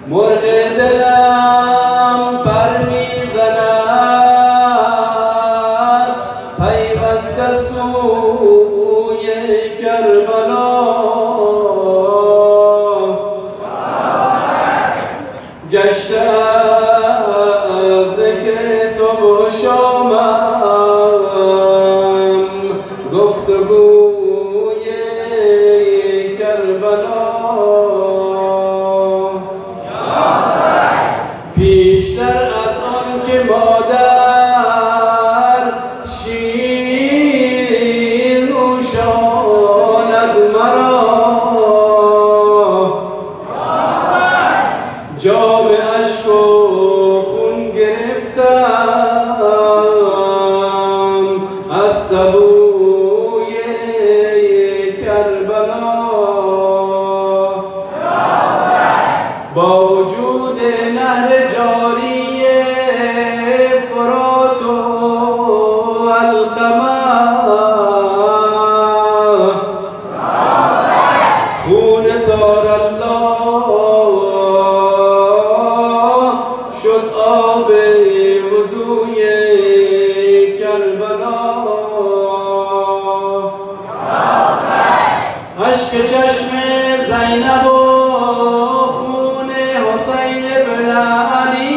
مرغ دلم پر میزند پیوسته سوی کربلا، گشته از ذکر صبح و شامم گفتگوی کربلا. پیشتر از آن که مادر شیر نوشاند مرا، جام اشک و خون گرفتم از سبوی کربلا. با وجود نهر جاری فرات و القمه، خون سار الله شد آب وضوی کربلا. اشک چشم زینب و خون حسین بن علی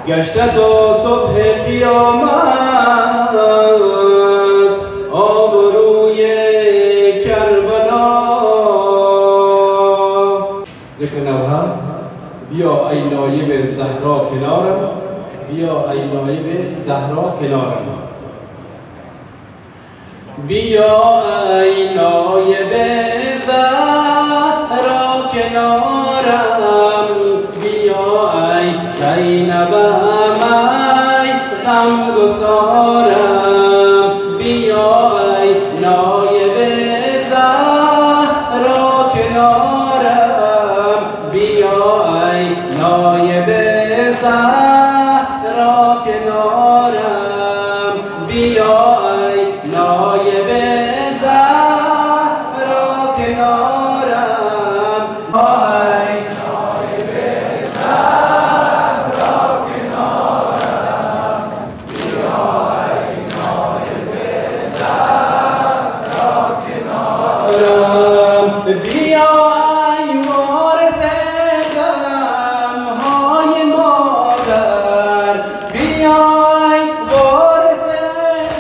گشته تا صبح قیامت آبروی کربلا. ذکر نوحه بیا ای نایب زهرا کنارم، بیا ای نایب زهرا کنارم، بیا ای نایب زهرا کنارم، بیا ای زینبم ای غمگسارم، بیا ای نایب زهرا کنارم، بیا ای نایب زهرا کنارم، بیا ای نایب زهرا کنارم، ای نایب زهرا کنارم، بیا ای نایب زهرا کنارم، بیا ای وارث غم‌های مادر، بیا ای وارث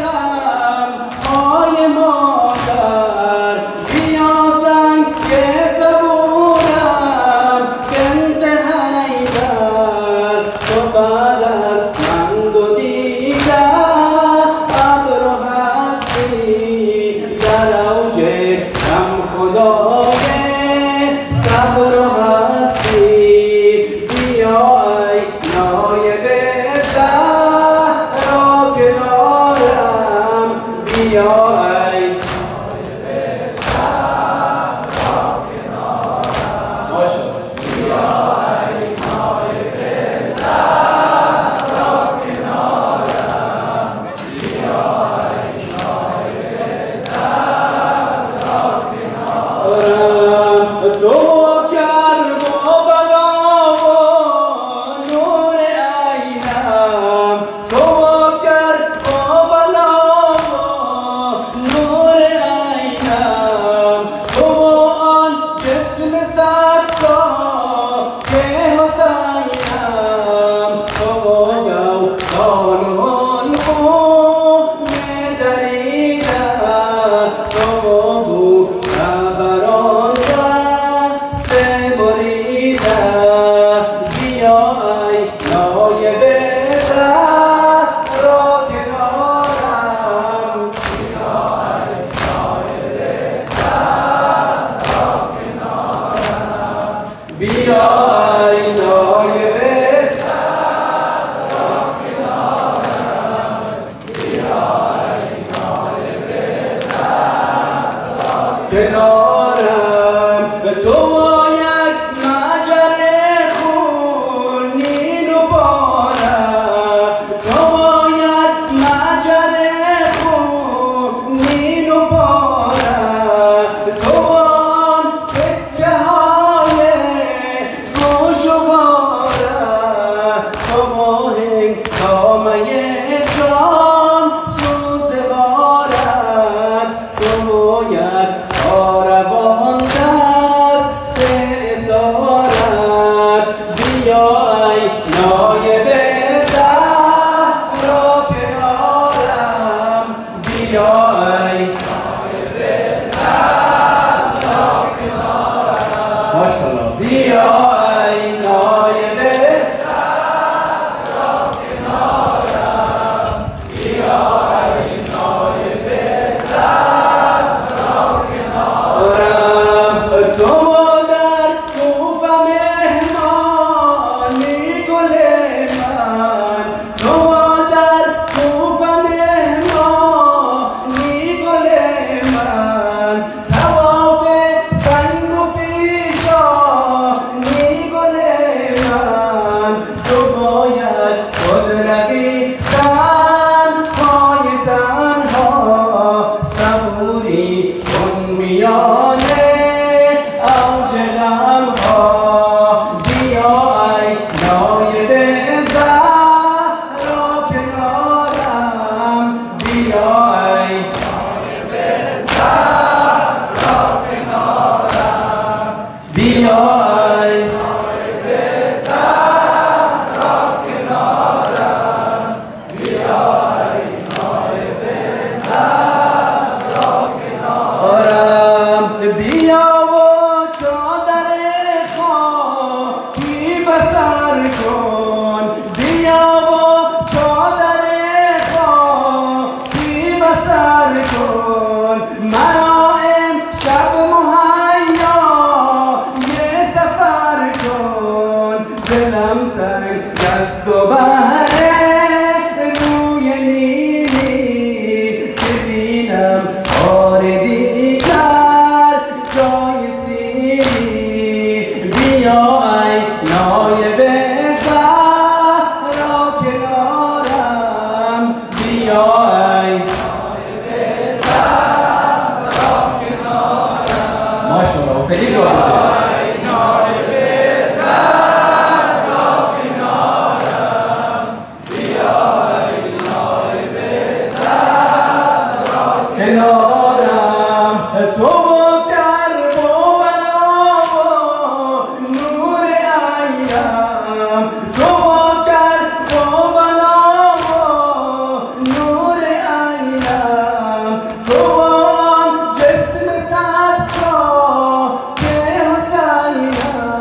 غم‌های مادر، بیا سنگ صبورم بنت حیدر، تو بعد از من و دیگر ابر و هستی در اوج غم خدای صبر و هستی، بیا ای نایب زهرا کنارم، بیا ای نایب زهرا کنارم، بیا ای نایب زهرا کنارم، بیا ای نایب زهرا کنارم. تو کرب و بلا و نور عینم، تو کرب و بلا و نور عینم، تو آن جسم ستا که حسینم، تو گوهان و نوم دریدم، تو بود بران دست بریدم، بیا ای نایب زهرا کنارم، بیا ای نایب زهرا کنارم، بیا ای نایب زهرا کنارم، بیا ای نایب زهرا کنارم. تو یک مجر خون نیل و بارم، تو یک مجر خون نیل و بارم، میان اوج غمها بیا ای نایب زهرا کنارم بیا ای نایب زهرا کنارم بیا ای نایب زهرا کنارم بیا ای نایب زهرا کنارم بیا و چادر خاکی بسر کن بیا و چادر خاکی بسر کن مرا امشب مهیا یه سفر کن دلم تنگ دست و بهره روی نیلی ببینم بار دیگر جای سیری بیا ای نایب زهرا کنارم بیا ای نایب زهرا کنارم ماشاءالله حسینی جواب بده کنارم تو کرب و بلا و نور عینم تو کرب و بلا و نور عینم تو جسم صد که حسینم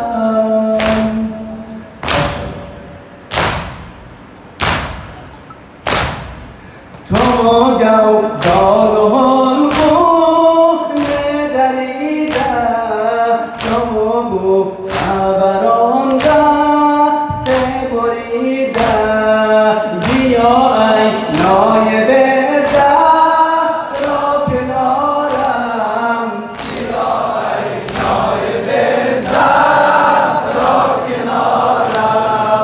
تو گودال و حلقوم دریده تو بو صبران دست بریده بیا ای نایب زهرا کنارم بیا ای نایب زهرا کنارم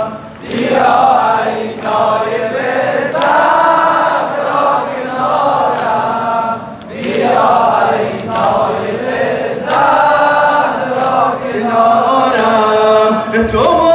بیا ای نایب تو